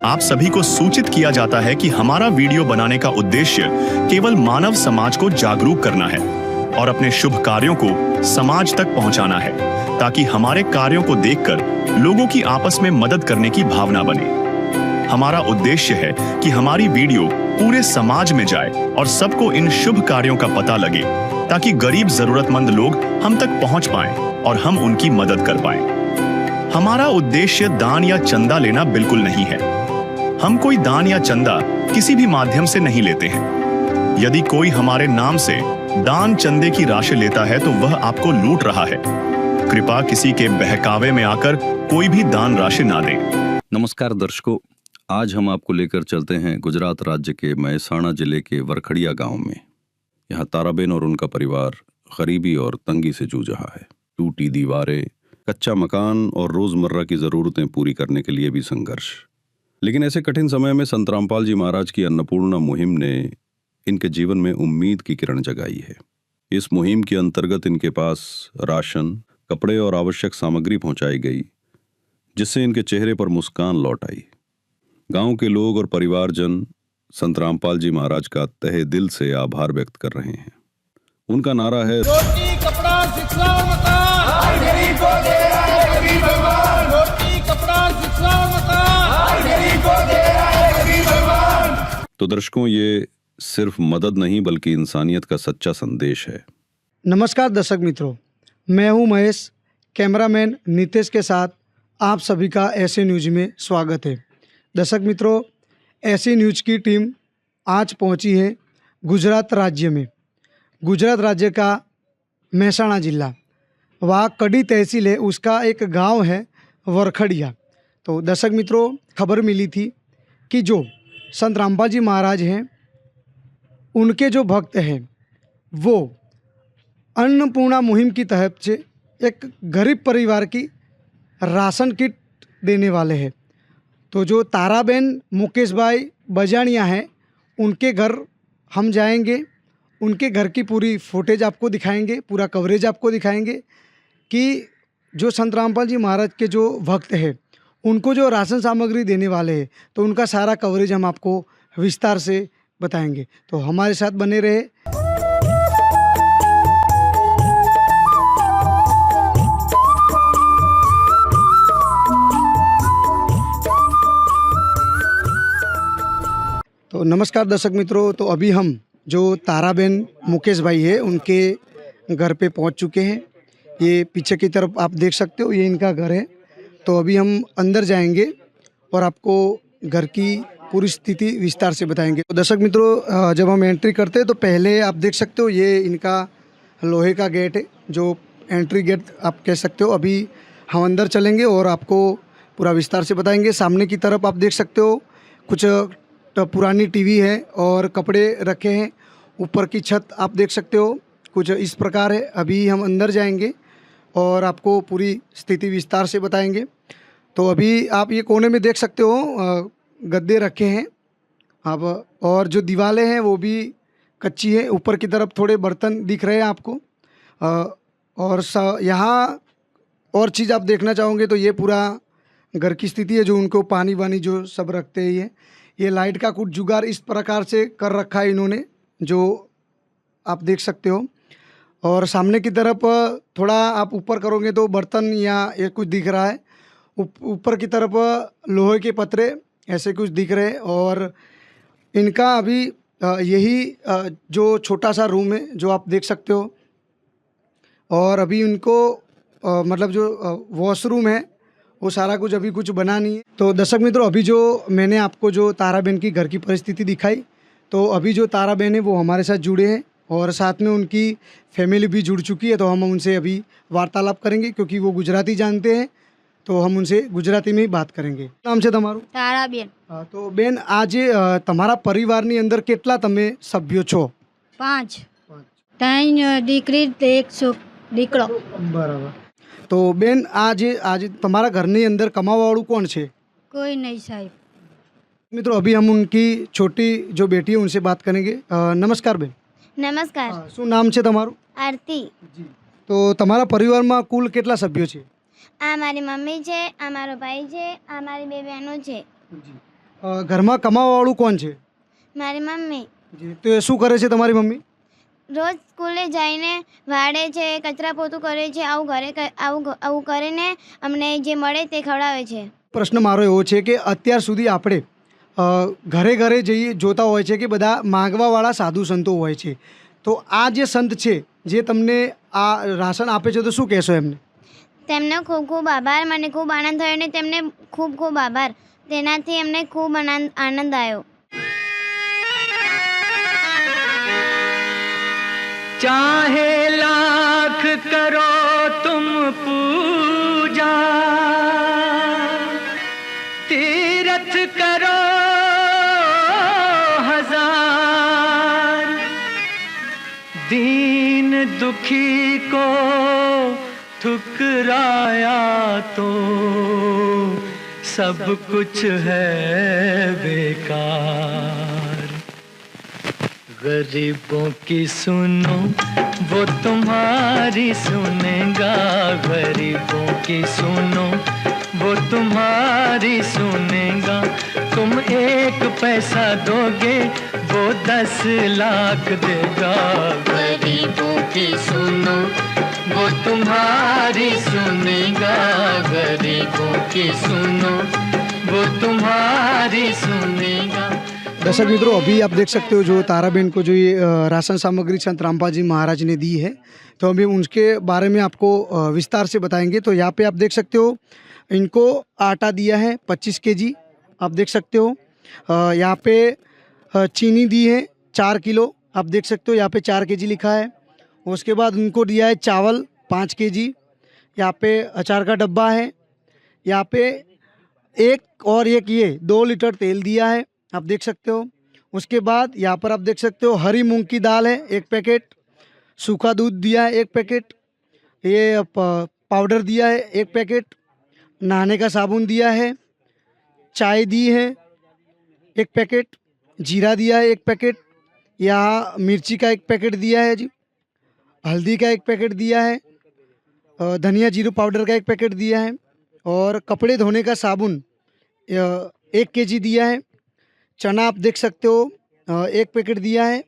आप सभी को सूचित किया जाता है कि हमारा वीडियो बनाने का उद्देश्य केवल मानव समाज को जागरूक करना है और अपने शुभ कार्यों को समाज तक पहुंचाना है, ताकि हमारे कार्यों को देखकर लोगों की आपस में मदद करने की भावना बने। हमारा उद्देश्य है कि हमारी वीडियो पूरे समाज में जाए और सबको इन शुभ कार्यों का पता लगे, ताकि गरीब जरूरतमंद लोग हम तक पहुंच पाएं और हम उनकी मदद कर पाएं। हमारा उद्देश्य दान या चंदा लेना बिल्कुल नहीं है। हम कोई दान या चंदा किसी भी माध्यम से नहीं लेते हैं। यदि कोई हमारे नाम से दान चंदे की राशि लेता है तो वह आपको लूट रहा है। कृपया किसी के बहकावे में आकर कोई भी दान राशि ना दें। नमस्कार दर्शकों, आज हम आपको लेकर चलते हैं गुजरात राज्य के महसाणा जिले के वरखड़िया गांव में। यहाँ ताराबेन और उनका परिवार गरीबी और तंगी से जूझ रहा है। टूटी दीवारें, कच्चा मकान और रोजमर्रा की जरूरतें पूरी करने के लिए भी संघर्ष। लेकिन ऐसे कठिन समय में संत रामपाल जी महाराज की अन्नपूर्णा मुहिम ने इनके जीवन में उम्मीद की किरण जगाई है। इस मुहिम के अंतर्गत इनके पास राशन, कपड़े और आवश्यक सामग्री पहुंचाई गई, जिससे इनके चेहरे पर मुस्कान लौट आई। गांव के लोग और परिवारजन संत रामपाल जी महाराज का तहे दिल से आभार व्यक्त कर रहे हैं। उनका नारा है, रोटी कपड़ा शिक्षा और मकान गरीब को दे रहा है कबीर भगवान। रोटी कपड़ा शिक्षा और मकान गरीब को दे रहा है कबीर भगवान। तो दर्शकों, ये सिर्फ मदद नहीं बल्कि इंसानियत का सच्चा संदेश है। नमस्कार दर्शक मित्रों, मैं हूं महेश। कैमरामैन नितेश के साथ आप सभी का ऐसे न्यूज में स्वागत है। दर्शक मित्रों, ऐसे न्यूज की टीम आज पहुंची है गुजरात राज्य में। गुजरात राज्य का महसाणा जिला, वहाँ कड़ी तहसील है, उसका एक गांव है वरखड़िया। तो दर्शक मित्रों, खबर मिली थी कि जो संत रामपाल जी महाराज हैं, उनके जो भक्त हैं वो अन्नपूर्णा मुहिम की तहत से एक गरीब परिवार की राशन किट देने वाले हैं। तो जो ताराबेन मुकेश भाई बजानिया हैं, उनके घर हम जाएंगे, उनके घर की पूरी फुटेज आपको दिखाएंगे, पूरा कवरेज आपको दिखाएंगे कि जो संत रामपाल जी महाराज के जो भक्त हैं उनको जो राशन सामग्री देने वाले हैं, तो उनका सारा कवरेज हम आपको विस्तार से बताएंगे। तो हमारे साथ बने रहे। तो नमस्कार दर्शक मित्रों, तो अभी हम जो ताराबेन मुकेश भाई है उनके घर पे पहुंच चुके हैं। ये पीछे की तरफ आप देख सकते हो, ये इनका घर है। तो अभी हम अंदर जाएंगे और आपको घर की पूरी स्थिति विस्तार से बताएंगे। तो दर्शक मित्रों, जब हम एंट्री करते हैं तो पहले आप देख सकते हो ये इनका लोहे का गेट है, जो एंट्री गेट आप कह सकते हो। अभी हम अंदर चलेंगे और आपको पूरा विस्तार से बताएंगे। सामने की तरफ आप देख सकते हो कुछ पुरानी टीवी है और कपड़े रखे हैं। ऊपर की छत आप देख सकते हो कुछ इस प्रकार है। अभी हम अंदर जाएंगे और आपको पूरी स्थिति विस्तार से बताएंगे। तो अभी आप ये कोने में देख सकते हो गद्दे रखे हैं अब, और जो दीवारें हैं वो भी कच्ची है। ऊपर की तरफ थोड़े बर्तन दिख रहे हैं आपको। और यहाँ और चीज़ आप देखना चाहोगे तो ये पूरा घर की स्थिति है, जो उनको पानी वानी जो सब रखते हैं। ये लाइट का कुछ जुगाड़ इस प्रकार से कर रखा है इन्होंने, जो आप देख सकते हो। और सामने की तरफ थोड़ा आप ऊपर करोगे तो बर्तन या ये कुछ दिख रहा है। ऊपर की तरफ लोहे के पतरे ऐसे कुछ दिख रहे हैं। और इनका अभी यही जो छोटा सा रूम है जो आप देख सकते हो। और अभी इनको मतलब जो वॉशरूम है वो सारा कुछ अभी कुछ बना नहीं है। तो दर्शक मित्रों, अभी जो मैंने आपको जो ताराबेन की घर की परिस्थिति दिखाई, तो अभी जो ताराबेन है वो हमारे साथ जुड़े हैं और साथ में उनकी फैमिली भी जुड़ चुकी है। तो हम उनसे अभी वार्तालाप करेंगे, क्योंकि वो गुजराती जानते हैं, तो हम उनसे गुजराती में ही बात करेंगे। नाम છે તમારું? તારાબેન। તો બેન, આજે તમારા પરિવારની અંદર કેટલા તમે સભ્યો છો? 5 3 દીકરી તે 1 દીકરો। બરાબર। તો બેન, આજે તમારા ઘરની અંદર કમાવાવાળું કોણ છે? કોઈ નહીં સાહેબ। मित्रों, अभी हम उनकी छोटी जो बेटी है उनसे बात करेंगे। नमस्कार बेन। नमस्कार। શું નામ છે તમારું? आरती। તો તમારા પરિવારમાં કુલ કેટલા સભ્યો છે? आ मारी मम्मी छे, आ मारो भाई छे, आ मारी 2 बहनों छे। ઘરમાં કમાવાવાળું કોણ છે? મારી મમ્મી જી, તો એ શું કરે છે તમારી મમ્મી? રોજ સ્કૂલે જઈને વાળે છે, કચરા પોતું કરે છે, આવું કરીને અમને જે મળે તે ખવડાવે છે. પ્રશ્ન મારો એવો છે કે અત્યાર સુધી આપણે ઘરે ઘરે જઈએ જોતા હોય છે કે બધા માંગવાવાળા સાધુ સંતો હોય છે, તો આ જે સંત છે જે તમને આ રાશન આપે છે તો શું કહેશો એમને? તેમનો ખૂબ ખૂબ આભાર. મને ખૂબ આનંદ થયો અને તેમને ખૂબ ખૂબ આભાર. તેનાથી અમને ખૂબ આનંદ આવ્યો. चाहे लाख करो तुम पूजा, तीरथ करो हजार, दीन दुखी को ठुकराया तो सब कुछ है बेकार. गरीबों की सुनो वो तुम्हारी सुनेगा, गरीबों की सुनो वो तुम्हारी सुनेगा. तुम 1 पैसा दोगे वो 10 लाख देगा. गरीबों की सुनो वो तुम्हारी सुनेगा, गरीबों की सुनो वो तुम्हारी सुनेगा. दर्शक मित्रों, अभी आप देख सकते हो जो ताराबेन को जो ये राशन सामग्री संत रामपाल जी महाराज ने दी है, तो अभी उनके बारे में आपको विस्तार से बताएंगे. तो यहाँ पे आप देख सकते हो इनको आटा दिया है 25 kg, आप देख सकते हो. यहाँ पे चीनी दी है 4 किलो, आप देख सकते हो यहाँ पे 4 kg लिखा है. उसके बाद उनको दिया है चावल 5 kg. यहाँ पे अचार का डब्बा है. यहाँ पे एक ये 2 लीटर तेल दिया है, आप देख सकते हो. उसके बाद यहाँ पर आप देख सकते हो हरी मूंग की दाल है 1 पैकेट, सूखा दूध दिया है 1 पैकेट, ये पाउडर दिया है 1 पैकेट, नहाने का साबुन दिया है, चाय दी है 1 पैकेट, जीरा दिया है 1 पैकेट, यहाँ मिर्ची का 1 पैकेट दिया है जी, हल्दी का 1 पैकेट दिया है, धनिया जीरो पाउडर का 1 पैकेट दिया है, और कपड़े धोने का साबुन 1 kg दिया है. चना आप देख सकते हो 1 पैकेट दिया है,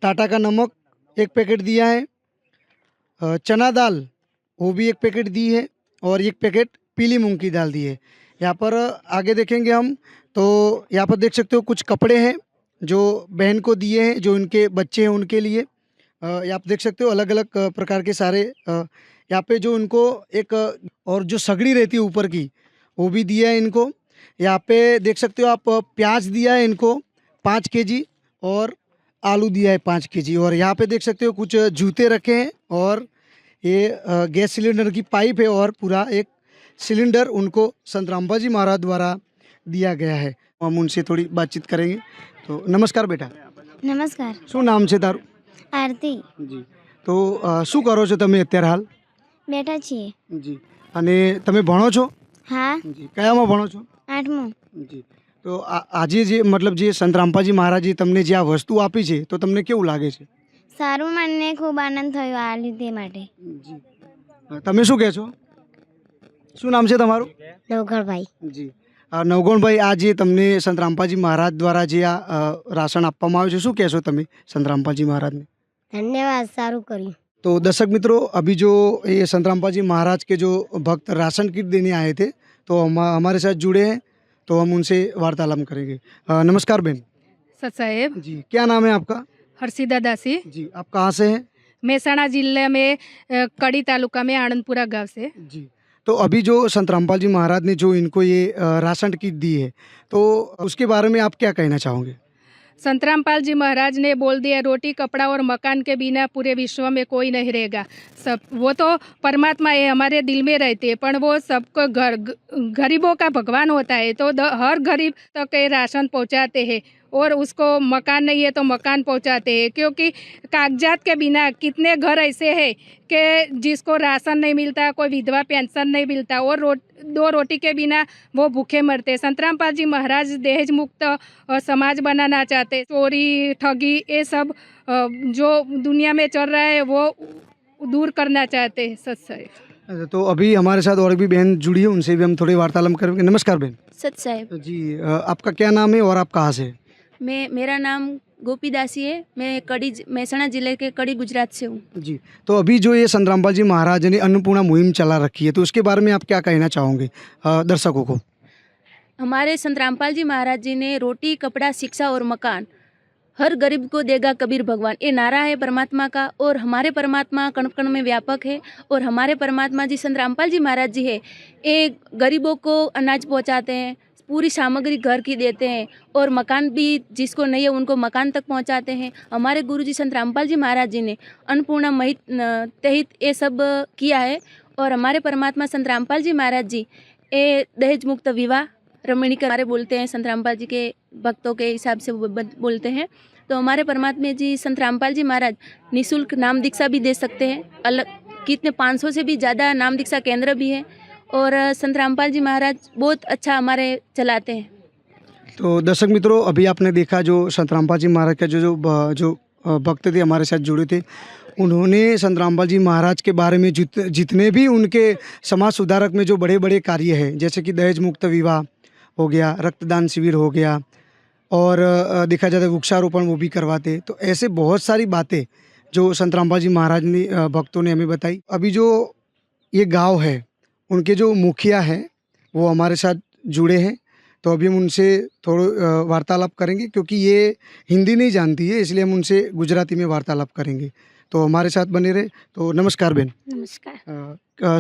टाटा का नमक 1 पैकेट दिया है, चना दाल वो भी 1 पैकेट दी है, और 1 पैकेट पीली मूंग की दाल दी है. यहाँ पर आगे देखेंगे हम तो यहाँ पर देख सकते हो कुछ कपड़े हैं जो बहन को दिए हैं, जो उनके बच्चे हैं उनके लिए. आप देख सकते हो अलग अलग प्रकार के सारे. यहाँ पे जो उनको एक और जो सगड़ी रहती है ऊपर की वो भी दिया है इनको. यहाँ पे देख सकते हो आप प्याज दिया है इनको 5 kg, और आलू दिया है 5 kg. और यहाँ पे देख सकते हो कुछ जूते रखे हैं, और ये गैस सिलेंडर की पाइप है, और पूरा एक सिलेंडर उनको संत रामपाल जी महाराज द्वारा दिया गया है. हम उनसे थोड़ी बातचीत करेंगे. तो नमस्कार बेटा. નમસ્કાર. શું નામ છે તારું? આરતી. જી. તો શું કરો છો તમે અત્યારે હાલ? બેઠા છીએ. જી. અને તમે ભણો છો? હા. જી. કયામાં ભણો છો? 8મું. જી. તો આજે જે મતલબ જે સંત રામપાલજી મહારાજે તમને જે આ વસ્તુ આપી છે તો તમને કેવું લાગે છે? સારું, મને ખૂબ આનંદ થયો આ લીધે માટે. જી. તમે શું કહે છો? શું નામ છે તમારું? નવઘણભાઈ. જી. નવગુણભાઈ, આ જે તમને સંત રામપાલજી મહારાજ દ્વારા જે આ રાશન આપવામાં આવ્યું છે, શું કહેશો તમે સંત रामपाल जी महाराज ने? ધન્યવાદ, સારું કર્યું. तो दर्शक मित्रों, अभी जो ये संत रामपाल जी महाराज के जो भक्त राशन किट देने आए थे तो हमारे साथ जुड़े हैं, तो हम उनसे वार्तालाप करेंगे. नमस्कार बहन. सत साहेब. जी. क्या नाम है आपका? हर्षिदा दासी. जी. आप कहाँ से हैं? मेहसाणा जिले में कड़ी तालुका में आनंदपुरा गांव से. जी. तो अभी जो संत रामपाल जी महाराज ने जो इनको ये राशन किट दी है, तो उसके बारे में आप क्या कहना चाहोगे? संत रामपाल जी महाराज ने बोल दिया, रोटी कपड़ा और मकान के बिना पूरे विश्व में कोई नहीं रहेगा. सब वो तो परमात्मा है, हमारे दिल में रहते हैं, पर वो सबको गरीबों का भगवान होता है, तो हर गरीब तक ये राशन पहुंचाते हैं, और उसको मकान नहीं है तो मकान पहुंचाते हैं. क्योंकि कागजात के बिना कितने घर ऐसे हैं कि जिसको राशन नहीं मिलता, कोई विधवा पेंशन नहीं मिलता, और 2 रोटी के बिना वो भूखे मरते. संत रामपाल जी महाराज दहेज मुक्त समाज बनाना चाहते. चोरी ठगी ये सब जो दुनिया में चल रहा है वो दूर करना चाहते हैं. सच है. तो अभी हमारे साथ और भी बहन जुड़ी है, उनसे भी हम थोड़ी वार्तालाप करेंगे। नमस्कार बहन सत साहेब। जी। आपका क्या नाम है और आप कहाँ से? मेरा नाम गोपी दासी है। मैं महसाणा जिले के कड़ी गुजरात से हूँ। जी। तो अभी जो ये संत रामपाल जी महाराज ने अन्नपूर्णा मुहिम चला रखी है, तो उसके बारे में आप क्या कहना चाहोगे दर्शकों को? हमारे संत रामपाल जी महाराज जी ने रोटी, कपड़ा, शिक्षा और मकान हर गरीब को देगा कबीर भगवान, ये नारा है परमात्मा का। और हमारे परमात्मा कण कण में व्यापक है। और हमारे परमात्मा जी संत रामपाल जी महाराज जी है, ये गरीबों को अनाज पहुँचाते हैं, पूरी सामग्री घर की देते हैं, और मकान भी जिसको नहीं है उनको मकान तक पहुंचाते हैं। हमारे गुरुजी संत रामपाल जी महाराज जी ने अन्नपूर्णा तहित ये सब किया है। और हमारे परमात्मा संत रामपाल जी महाराज जी ये दहेज मुक्त विवाह रमणीक हमारे बोलते हैं, संत रामपाल जी के भक्तों के हिसाब से बोलते हैं। तो हमारे परमात्मा जी संत रामपाल जी महाराज निःशुल्क नाम दीक्षा भी दे सकते हैं। अलग कितने 500 से भी ज़्यादा नाम दीक्षा केंद्र भी है। और संत रामपाल जी महाराज बहुत अच्छा हमारे चलाते हैं। तो दर्शक मित्रों, अभी आपने देखा जो संत रामपाल जी महाराज का जो भक्त थे हमारे साथ जुड़े थे, उन्होंने संत रामपाल जी महाराज के बारे में जितने भी उनके समाज सुधारक में जो बड़े बड़े कार्य हैं, जैसे कि दहेज मुक्त विवाह हो गया, रक्तदान शिविर हो गया, और देखा जाता है वृक्षारोपण वो भी करवाते। तो ऐसे बहुत सारी बातें जो संत रामपाल जी महाराज ने भक्तों ने हमें बताई। अभी जो ये गांव है, उनके जो मुखिया हैं वो हमारे साथ जुड़े हैं, तो अभी हम उनसे थोड़ा वार्तालाप करेंगे, क्योंकि ये हिंदी नहीं जानती है, इसलिए हम उनसे गुजराती में वार्तालाप करेंगे। तो हमारे साथ बने रहे। तो नमस्कार बेन। नमस्कार।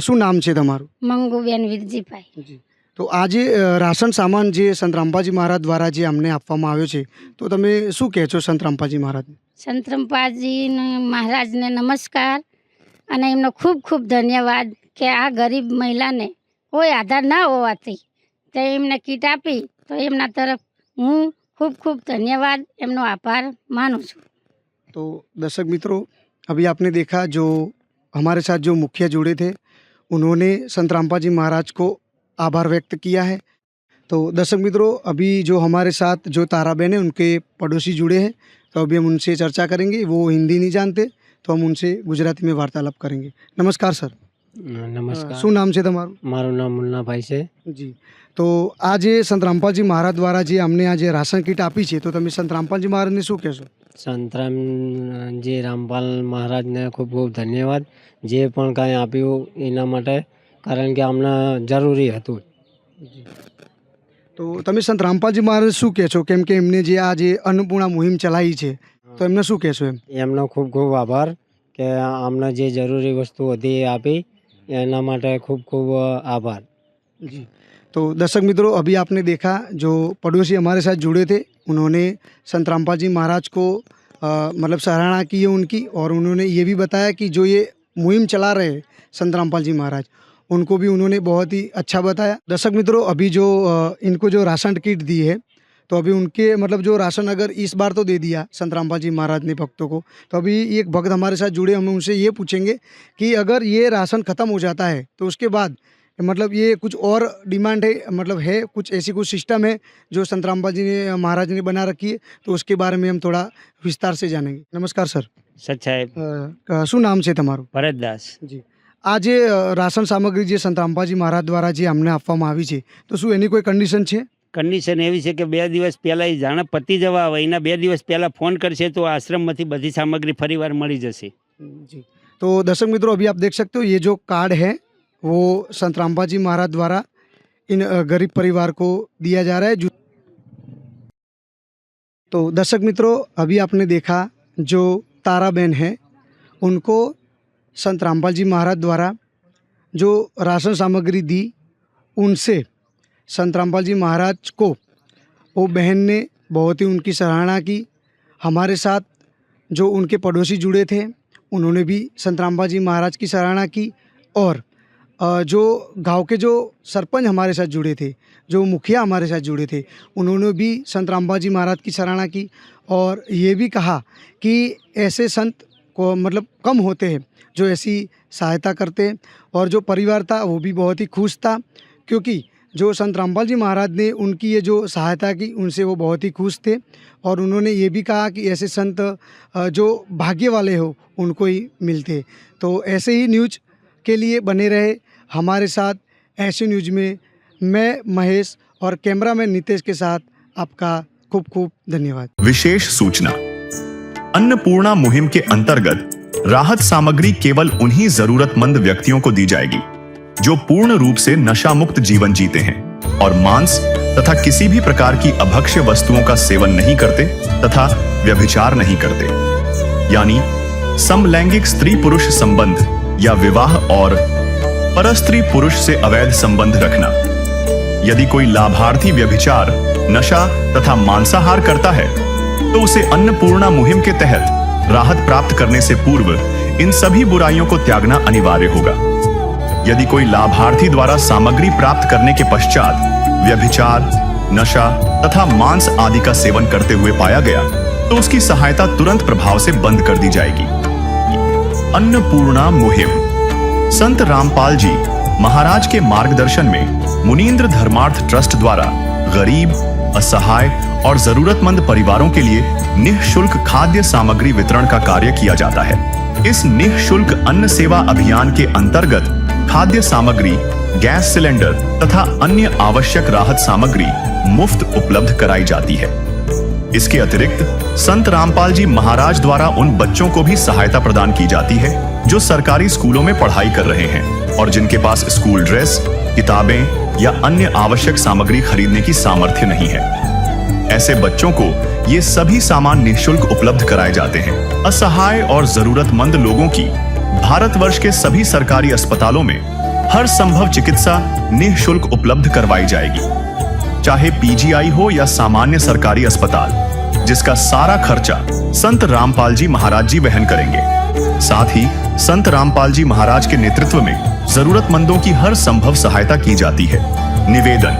શું નામ છે તમારું? મંગુબેન વીરજીભાઈ। જી। તો આજે રાશન સામાન જે સંત રામપાલજી મહારાજ દ્વારા જે અમને આપવામાં આવ્યો છે, તો તમે શું કહેશો સંત રામપાલજી મહારાજને? સંત રામપાલજી મહારાજને નમસ્કાર અને એમનો ખૂબ ખૂબ ધન્યવાદ કે આ ગરીબ મહિલાને કોઈ આધાર ના હોવાથી તે એમને કીટ આપી, તો એમના તરફ હું ખૂબ ખૂબ ધન્યવાદ એમનો આભાર માનું છું। तो दर्शक मित्रों, अभी आपने देखा जो हमारे साथ जो मुखिया जुड़े थे, उन्होंने संत रामपाल जी महाराज को आभार व्यक्त किया है। तो दर्शक मित्रों, अभी जो हमारे साथ जो ताराबेन है उनके पड़ोसी जुड़े हैं, तो अभी हम उनसे चर्चा करेंगे। वो हिंदी नहीं जानते, तो हम उनसे गुजराती में वार्तालाप करेंगे। नमस्कार सर। नमस्कार। શું નામ છે તમારું? મારું નામ મુન્નાભાઈ છે। જી। તો આજે સંત રામપાલજી મહારાજ દ્વારા જે અમને આજે રાશન કીટ આપી છે, તો તમે સંત રામપાલજી મહારાજને શું કહેશો? સંતરામજી રામપાલ મહારાજને ખૂબ ખૂબ ધન્યવાદ, જે પણ કાંઈ આપ્યું એના માટે, કારણ કે અમને જરૂરી હતું। તો તમે સંત રામપાલજી મહારાજ શું કહેશો, કેમ કે એમને જે આ જે અન્નપૂર્ણા મુહિમ ચલાવી છે, તો એમને શું કહેશો? એમનો ખૂબ ખૂબ આભાર કે અમને જે જરૂરી વસ્તુ હતી એ આપી, એના માટે ખૂબ ખૂબ આભાર। जी। तो दर्शक मित्रों, अभी आपने देखा जो पड़ोसी हमारे साथ जुड़े थे, उन्होंने संत रामपाल जी महाराज को मतलब सराहना की है उनकी, और उन्होंने ये भी बताया कि जो ये मुहिम चला रहे हैं संत रामपाल जी महाराज, उनको भी उन्होंने बहुत ही अच्छा बताया। दर्शक मित्रों, अभी जो इनको जो राशन किट दी है, तो अभी उनके मतलब जो राशन अगर इस बार तो दे दिया संत रामपाल जी महाराज ने भक्तों को, तो अभी एक भक्त हमारे साथ जुड़े, हम उनसे ये पूछेंगे कि अगर ये राशन ख़त्म हो जाता है तो उसके बाद मतलब ये कुछ और डिमांड है, मतलब है कुछ ऐसी कुछ सिस्टम है जो संत रामपाल जी ने महाराज ने बना रखी है, तो उसके बारे में हम थोड़ा विस्तार से जानेंगे। नमस्कार सर। સચ્ચાઈ। શું નામ છે તમારું? ભરતદાસ। જી। આજે રાશન સામગ્રી જે સંત રામપાલજી મહારાજ દ્વારા જે અમને આપવામાં આવી છે, તો શું એની કોઈ કન્ડિશન છે? કન્ડિશન એવી છે કે 2 દિવસ પહેલાં એ જાણે પતી જવા આવે એના 2 દિવસ પહેલાં ફોન કરશે તો આશ્રમમાંથી બધી સામગ્રી ફરીવાર મળી જશે। जी। तो दर्शक मित्रों, अभी आप देख सकते हो ये जो कार्ड है वो संत रामपाल जी महाराज द्वारा इन गरीब परिवार को दिया जा रहा है। तो दर्शक मित्रों, अभी आपने देखा जो ताराबेन है, उनको संत रामपाल जी महाराज द्वारा जो राशन सामग्री दी, उनसे संत रामपाल जी महाराज को वो बहन ने बहुत ही उनकी सराहना की। हमारे साथ जो उनके पड़ोसी जुड़े थे, उन्होंने भी संत रामपाल जी महाराज की सराहना की, और जो गांव के जो सरपंच हमारे साथ जुड़े थे, जो मुखिया हमारे साथ जुड़े थे, उन्होंने भी संत रामपाल जी महाराज की सराहना की, और ये भी कहा कि ऐसे संत को मतलब कम होते हैं जो ऐसी सहायता करते हैं। और जो परिवार था वो भी बहुत ही खुश था, क्योंकि जो संत रामपाल जी महाराज ने उनकी ये जो सहायता की, उनसे वो बहुत ही खुश थे। और उन्होंने ये भी कहा कि ऐसे संत जो भाग्य वाले हो उनको ही मिलते। तो ऐसे ही न्यूज़ के लिए बने रहे हमारे साथ ऐसे न्यूज़ में। मैं महेश और कैमरामैन नितेश के साथ आपका खूब खूब धन्यवाद। विशेष सूचना, अन्नपूर्णा मुहिम के अंतर्गत राहत सामग्री केवल उन्हीं जरूरतमंद व्यक्तियों को दी जाएगी जो पूर्ण रूप से नशा मुक्त जीवन जीते हैं और मांस तथा किसी भी प्रकार की अभक्ष्य वस्तुओं का सेवन नहीं करते तथा व्यभिचार नहीं करते, यानी समलैंगिक स्त्री पुरुष संबंध या विवाह और परस्त्री पुरुष से अवैध संबंध रखना। यदि कोई लाभार्थी व्यभिचार, नशा तथा मांसाहार करता है तो उसे अन्नपूर्णा मुहिम के तहत राहत प्राप्त करने से पूर्व इन सभी बुराइयों को त्यागना अनिवार्य होगा। यदि कोई लाभार्थी द्वारा सामग्री प्राप्त करने के पश्चात व्यभिचार, नशा तथा मांस आदि का सेवन करते हुए पाया गया तो उसकी सहायता तुरंत प्रभाव से बंद कर दी जाएगी। अन्नपूर्णा मुहिम संत रामपाल जी महाराज के मार्गदर्शन में मुनींद्र धर्मार्थ ट्रस्ट द्वारा गरीब, असहाय और जरूरतमंद परिवारों के लिए निःशुल्क खाद्य सामग्री वितरण का कार्य किया जाता है। इस निःशुल्क अन्न सेवा अभियान के अंतर्गत खाद्य सामग्री, गैस सिलेंडर तथा अन्य आवश्यक राहत सामग्री मुफ्त उपलब्ध कराई जाती है। इसके अतिरिक्त संत रामपाल जी महाराज द्वारा उन बच्चों को भी सहायता प्रदान की जाती है जो सरकारी स्कूलों में पढ़ाई कर रहे हैं और जिनके पास स्कूल ड्रेस, किताबें या अन्य आवश्यक सामग्री खरीदने की सामर्थ्य नहीं है। ऐसे बच्चों को ये सभी सामान निःशुल्क उपलब्ध कराए जाते हैं। असहाय और जरूरतमंद लोगों की भारतवर्ष के सभी सरकारी अस्पतालों में हर संभव चिकित्सा निःशुल्क उपलब्ध करवाई जाएगी, चाहे पीजीआई हो या सामान्य सरकारी अस्पताल, जिसका सारा खर्चा संत रामपाल जी महाराज जी वहन करेंगे। साथ ही संत रामपाल जी महाराज के नेतृत्व में जरूरतमंदों की हर संभव सहायता की जाती है। निवेदन,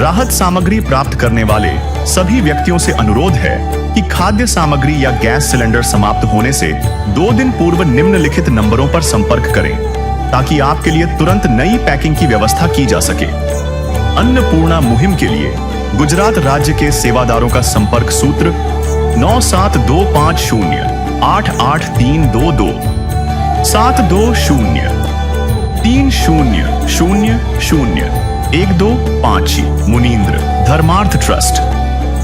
राहत सामग्री प्राप्त करने वाले सभी व्यक्तियों से अनुरोध है कि खाद्य सामग्री या गैस सिलेंडर समाप्त होने से 2 दिन पूर्व निम्नलिखित नंबरों पर संपर्क करें ताकि आपके लिए तुरंत नई पैकिंग की व्यवस्था की जा सके। अन्नपूर्णा मुहिम के लिए गुजरात राज्य के सेवादारों का संपर्क सूत्र 9725088322 723030001256 मुनींद्र धर्मार्थ ट्रस्ट।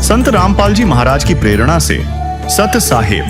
संत रामपाल जी महाराज की प्रेरणा से सत साहेब